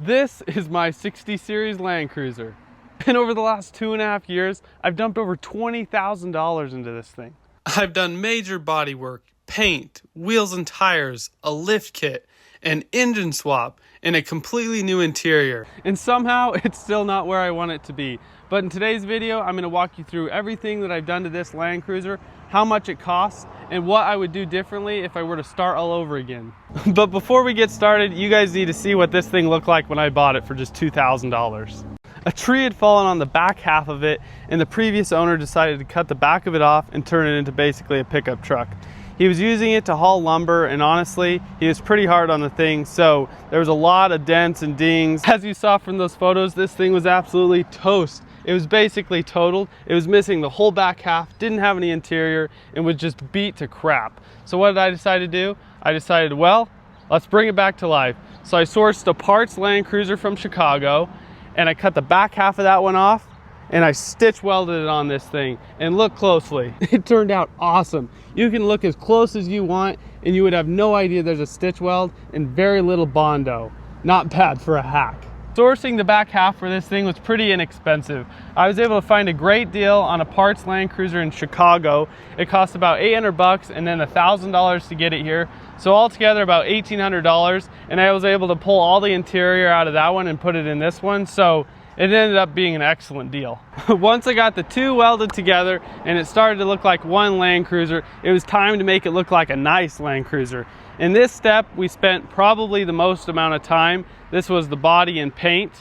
This is my 60 Series Land Cruiser. And over the last 2.5 years, I've dumped over $20,000 into this thing. I've done major body work, paint, wheels and tires, a lift kit, an engine swap, and a completely new interior. And somehow it's still not where I want it to be. But in today's video, I'm going to walk you through everything that I've done to this Land Cruiser, how much it costs, and what I would do differently if I were to start all over again. But before we get started, you guys need to see what this thing looked like when I bought it for just $2,000. A tree had fallen on the back half of it, and the previous owner decided to cut the back of it off and turn it into basically a pickup truck. He was using it to haul lumber, and honestly, he was pretty hard on the thing, so there was a lot of dents and dings. As you saw from those photos, this thing was absolutely toast. It was basically totaled. It was missing the whole back half, didn't have any interior, and was just beat to crap. So what did I decide to do? I decided, well, let's bring it back to life. So I sourced a parts Land Cruiser from Chicago, and I cut the back half of that one off, and I stitch welded it on this thing. And look closely. It turned out awesome. You can look as close as you want, and you would have no idea there's a stitch weld and very little Bondo. Not bad for a hack. Sourcing the back half for this thing was pretty inexpensive. I was able to find a great deal on a parts Land Cruiser in Chicago. It cost about 800 bucks and then $1,000 to get it here. So altogether about $1,800, and I was able to pull all the interior out of that one and put it in this one. So it ended up being an excellent deal. Once I got the two welded together and it started to look like one Land Cruiser, it was time to make it look like a nice Land Cruiser. In this step, we spent probably the most amount of time. This was the body and paint,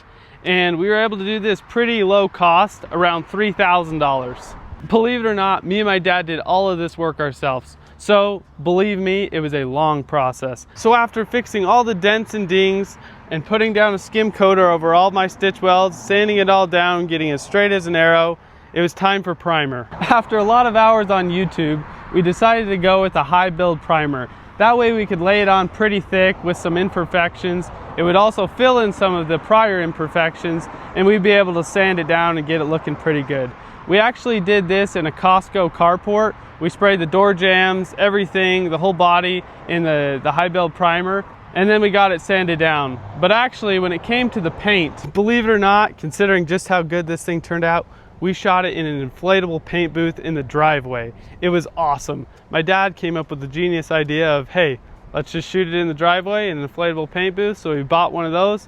and we were able to do this pretty low cost, around $3,000. Believe it or not, me and my dad did all of this work ourselves. So believe me, it was a long process. So after fixing all the dents and dings and putting down a skim coater over all my stitch welds, sanding it all down, getting as straight as an arrow, it was time for primer. After a lot of hours on YouTube, we decided to go with a high build primer. That way we could lay it on pretty thick with some imperfections. It would also fill in some of the prior imperfections, and we'd be able to sand it down and get it looking pretty good. We actually did this in a Costco carport. We sprayed the door jambs, everything, the whole body in the high build primer, and then we got it sanded down. But actually, when it came to the paint, believe it or not, considering just how good this thing turned out, we shot it in an inflatable paint booth in the driveway. It was awesome. My dad came up with the genius idea of, hey, let's just shoot it in the driveway in an inflatable paint booth. So we bought one of those,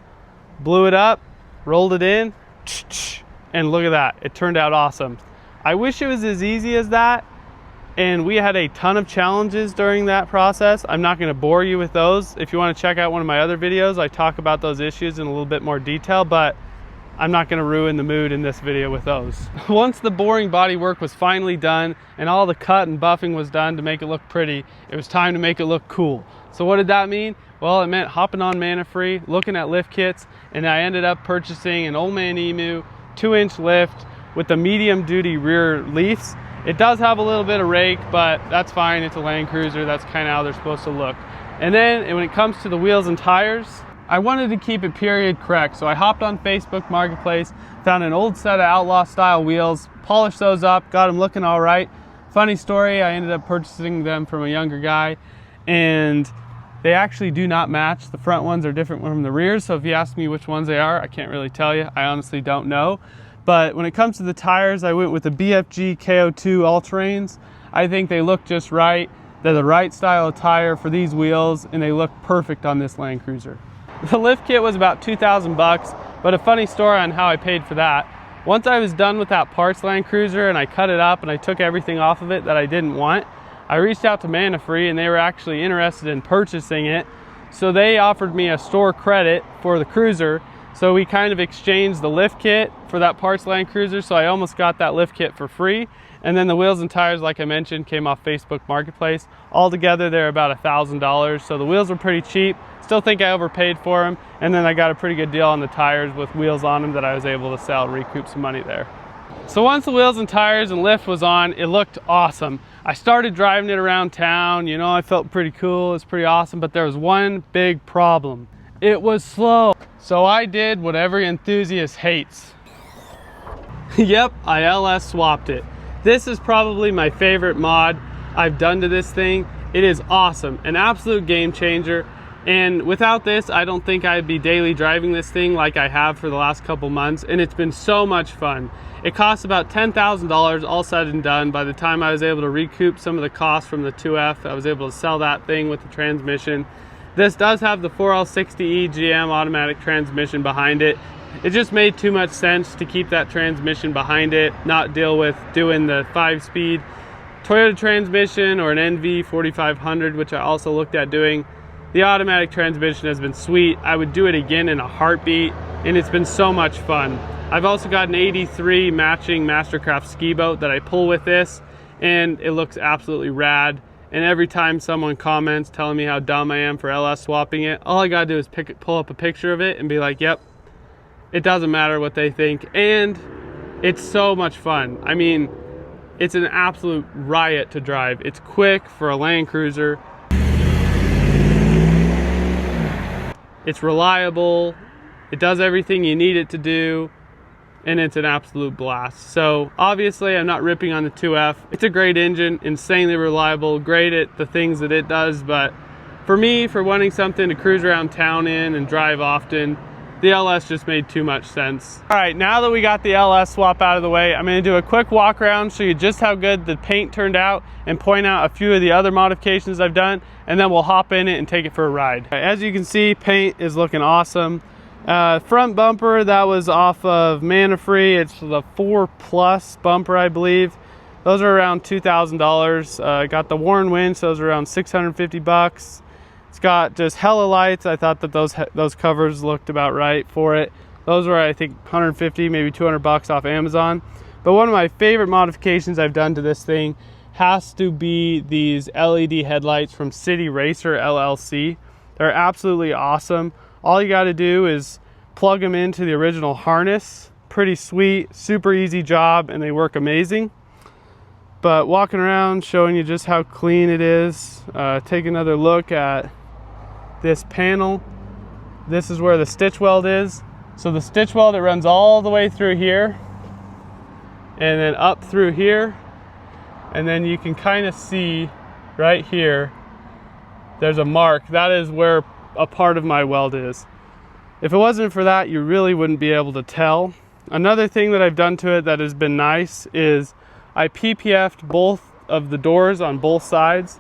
blew it up, rolled it in, and look at that. It turned out awesome. I wish it was as easy as that, and we had a ton of challenges during that process. I'm not gonna bore you with those. If you wanna check out one of my other videos, I talk about those issues in a little bit more detail, but I'm not going to ruin the mood in this video with those. Once the boring body work was finally done and all the cut and buffing was done to make it look pretty, it was time to make it look cool. So what did that mean? Well, it meant hopping on Manafree, looking at lift kits, and I ended up purchasing an Old Man Emu 2-inch lift with the medium duty rear leafs. It does have a little bit of rake, but that's fine. It's a Land Cruiser. That's kind of how they're supposed to look. And then when it comes to the wheels and tires, I wanted to keep it period correct, so I hopped on Facebook Marketplace, found an old set of Outlaw style wheels, polished those up, got them looking all right. Funny story, I ended up purchasing them from a younger guy, and they actually do not match. The front ones are different from the rears, so if you ask me which ones they are, I can't really tell you. I honestly don't know. But when it comes to the tires, I went with the BFG KO2 All-Terrains. I think they look just right. They're the right style of tire for these wheels, and they look perfect on this Land Cruiser. The lift kit was about 2,000 bucks, but a funny story on how I paid for that. Once I was done with that parts Land Cruiser and I cut it up and I took everything off of it that I didn't want, I reached out to Manafree and they were actually interested in purchasing it. So they offered me a store credit for the Cruiser. So we kind of exchanged the lift kit for that parts Land Cruiser. So I almost got that lift kit for free. And then the wheels and tires, like I mentioned, came off Facebook Marketplace. Altogether, they're about $1,000. So the wheels were pretty cheap. Still think I overpaid for them. And then I got a pretty good deal on the tires with wheels on them that I was able to sell and recoup some money there. So once the wheels and tires and lift was on, it looked awesome. I started driving it around town. You know, I felt pretty cool. It's pretty awesome. But there was one big problem. It was slow. So I did what every enthusiast hates. Yep, I LS swapped it. This is probably my favorite mod I've done to this thing. It is awesome, an absolute game changer. And without this, I don't think I'd be daily driving this thing like I have for the last couple months, and it's been so much fun. It cost about $10,000 all said and done. By the time I was able to recoup some of the costs from the 2F, I was able to sell that thing with the transmission. This does have the 4L60E GM automatic transmission behind it. It just made too much sense to keep that transmission behind it, not deal with doing the 5-speed Toyota transmission or an NV 4500, which I also looked at doing. The automatic transmission has been sweet. I would do it again in a heartbeat, and it's been so much fun. I've also got an 83 matching Mastercraft ski boat that I pull with this, and it looks absolutely rad. And every time someone comments telling me how dumb I am for LS swapping it, all I gotta do is pull up a picture of it and be like, yep, it doesn't matter what they think. And it's so much fun. I mean, it's an absolute riot to drive. It's quick for a Land Cruiser. It's reliable. It does everything you need it to do. And it's an absolute blast. So obviously I'm not ripping on the 2F. It's a great engine, insanely reliable, great at the things that it does. But for me, for wanting something to cruise around town in and drive often, the LS just made too much sense. All right, now that we got the LS swap out of the way, I'm gonna do a quick walk around, show you just how good the paint turned out, and point out a few of the other modifications I've done, and then we'll hop in it and take it for a ride. As you can see, paint is looking awesome. Front bumper, that was off of Manafree. It's the 4 Plus bumper, I believe. Those are around $2,000. Got the Warren winch, those are around 650 bucks. It's got just hella lights. I thought that those covers looked about right for it. Those were, I think, 150, maybe 200 bucks off Amazon. But one of my favorite modifications I've done to this thing has to be these LED headlights from City Racer LLC. They're absolutely awesome. All you got to do is plug them into the original harness. Pretty sweet, super easy job, and they work amazing. But walking around, showing you just how clean it is. Take another look at this panel. This is where the stitch weld is. So the stitch weld, it runs all the way through here and then up through here. And then you can kind of see right here, there's a mark. That is where a part of my weld is. If it wasn't for that, you really wouldn't be able to tell. Another thing that I've done to it that has been nice is I PPF'd both of the doors on both sides,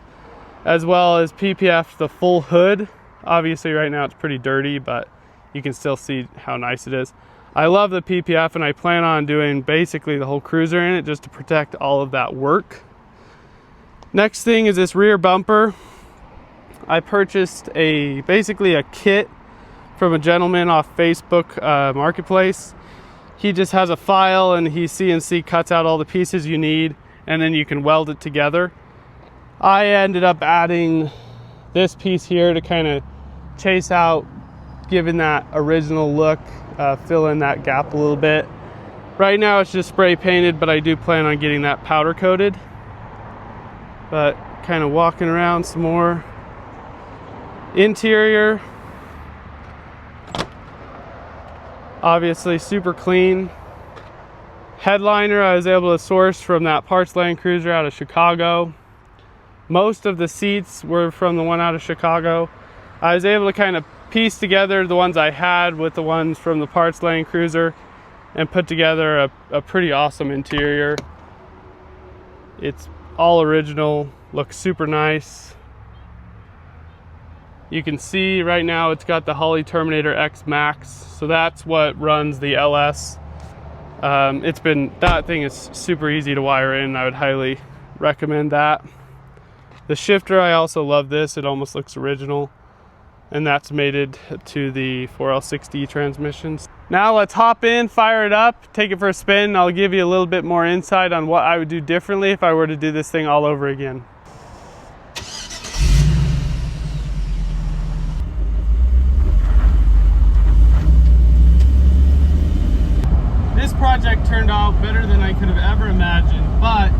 as well as PPF'd the full hood. Obviously right now it's pretty dirty, but you can still see how nice it is. I love the PPF, and I plan on doing basically the whole cruiser in it just to protect all of that work. Next thing is this rear bumper. I purchased basically a kit from a gentleman off Facebook Marketplace. He just has a file and he CNC cuts out all the pieces you need, and then you can weld it together. I ended up adding this piece here to kind of chase out, giving that original look, fill in that gap a little bit. Right now it's just spray painted, but I do plan on getting that powder coated. But kind of walking around some more. Interior, obviously super clean. Headliner I was able to source from that Parts Land Cruiser out of Chicago. Most of the seats were from the one out of Chicago. I was able to kind of piece together the ones I had with the ones from the Parts Land Cruiser and put together a pretty awesome interior. It's all original, looks super nice. You can see right now it's got the Holley Terminator X Max, so that's what runs the LS. That thing is super easy to wire in. I would highly recommend that. The shifter, I also love this. It almost looks original, and that's mated to the 4L60 transmissions. Now let's hop in, fire it up, take it for a spin. I'll give you a little bit more insight on what I would do differently if I were to do this thing all over again. This project turned out better than I could have ever imagined, but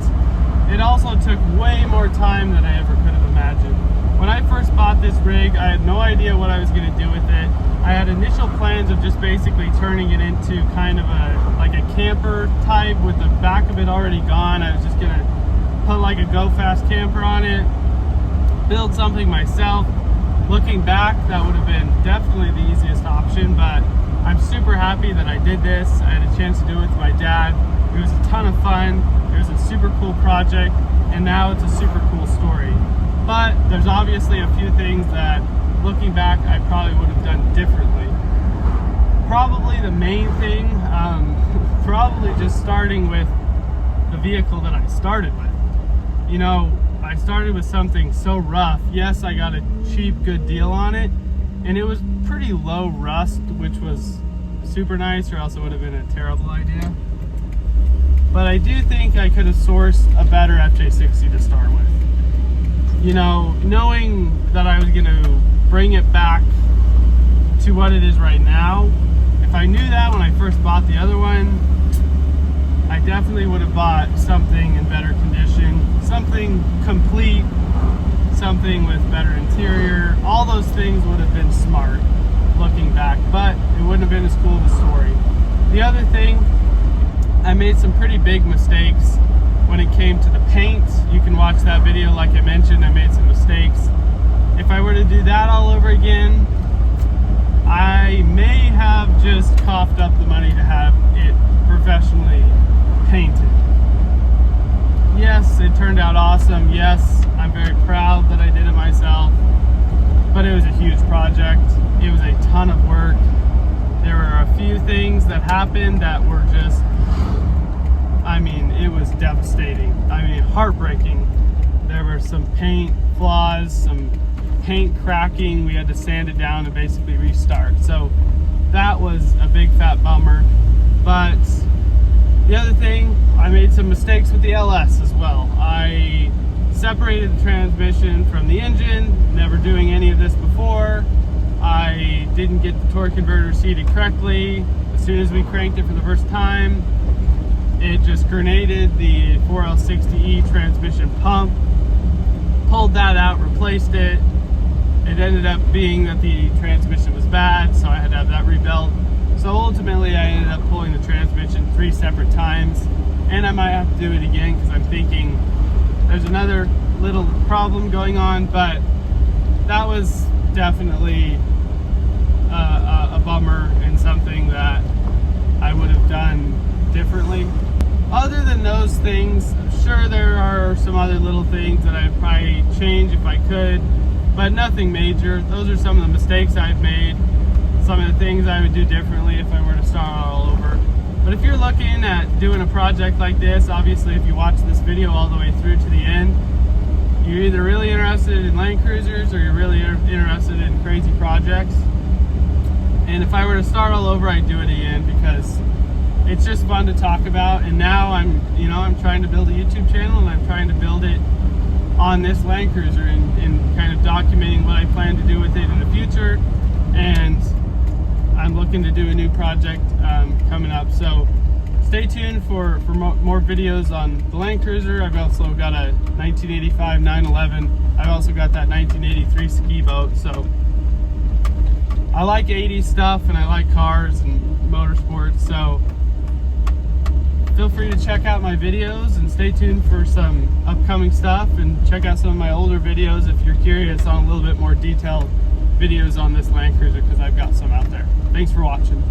it also took way more time than I ever could have imagined. When I first bought this rig, I had no idea what I was going to do with it. I had initial plans of just basically turning it into kind of like a camper type with the back of it already gone. I was just going to put like a go fast camper on it, build something myself. Looking back, that would have been definitely the easiest option, but I'm super happy that I did this. I had a chance to do it with my dad. It was a ton of fun. It was a super cool project, and now it's a super cool story. But there's obviously a few things that, looking back, I probably would have done differently. Probably the main thing, probably just starting with the vehicle that I started with. You know, I started with something so rough. Yes, I got a cheap, good deal on it, and it was pretty low rust, which was super nice, or else it would have been a terrible idea. But I do think I could have sourced a better FJ60 to start with. You know, knowing that I was going to bring it back to what it is right now, if I knew that when I first bought the other one, I definitely would have bought something in better condition, something complete, something with better interior. All those things would have been smart looking back, but it wouldn't have been as cool of a story. The other thing, I made some pretty big mistakes when it came to the paint. You can watch that video. Like I mentioned, I made some mistakes. If I were to do that all over again, I may have just coughed up the money to have it professionally painted. Yes, it turned out awesome. Yes, I'm very proud that I did it myself, but it was a huge project. It was a ton of work. There were a few things that happened that were just, I mean, it was devastating. I mean, heartbreaking. There were some paint flaws, some paint cracking. We had to sand it down and basically restart. So that was a big fat bummer. But the other thing, I made some mistakes with the LS as well. I separated the transmission from the engine, never doing any of this before. I didn't get the torque converter seated correctly. As soon as we cranked it for the first time, it just grenaded the 4L60E transmission pump. Pulled that out, replaced it. It ended up being that the transmission was bad, so I had to have that rebuilt. So ultimately I ended up pulling the transmission 3 separate times, and I might have to do it again because I'm thinking there's another little problem going on, but that was definitely a bummer and something that I would have done differently. Other than those things, I'm sure there are some other little things that I'd probably change if I could, but nothing major. Those are some of the mistakes I've made, some of the things I would do differently if I were to start all over. But if you're looking at doing a project like this, obviously if you watch this video all the way through to the end, you're either really interested in Land Cruisers or you're really interested in crazy projects. And if I were to start all over, I'd do it again because it's just fun to talk about. And now I'm trying to build a YouTube channel, and I'm trying to build it on this Land Cruiser and kind of documenting what I plan to do with it in the future. And I'm looking to do a new project coming up. So stay tuned for more videos on the Land Cruiser. I've also got a 1985 911. I've also got that 1983 ski boat. So I like 80s stuff, and I like cars and motorsports. So feel free to check out my videos and stay tuned for some upcoming stuff, and check out some of my older videos if you're curious on a little bit more detailed videos on this Land Cruiser, because I've got some out there. Thanks for watching.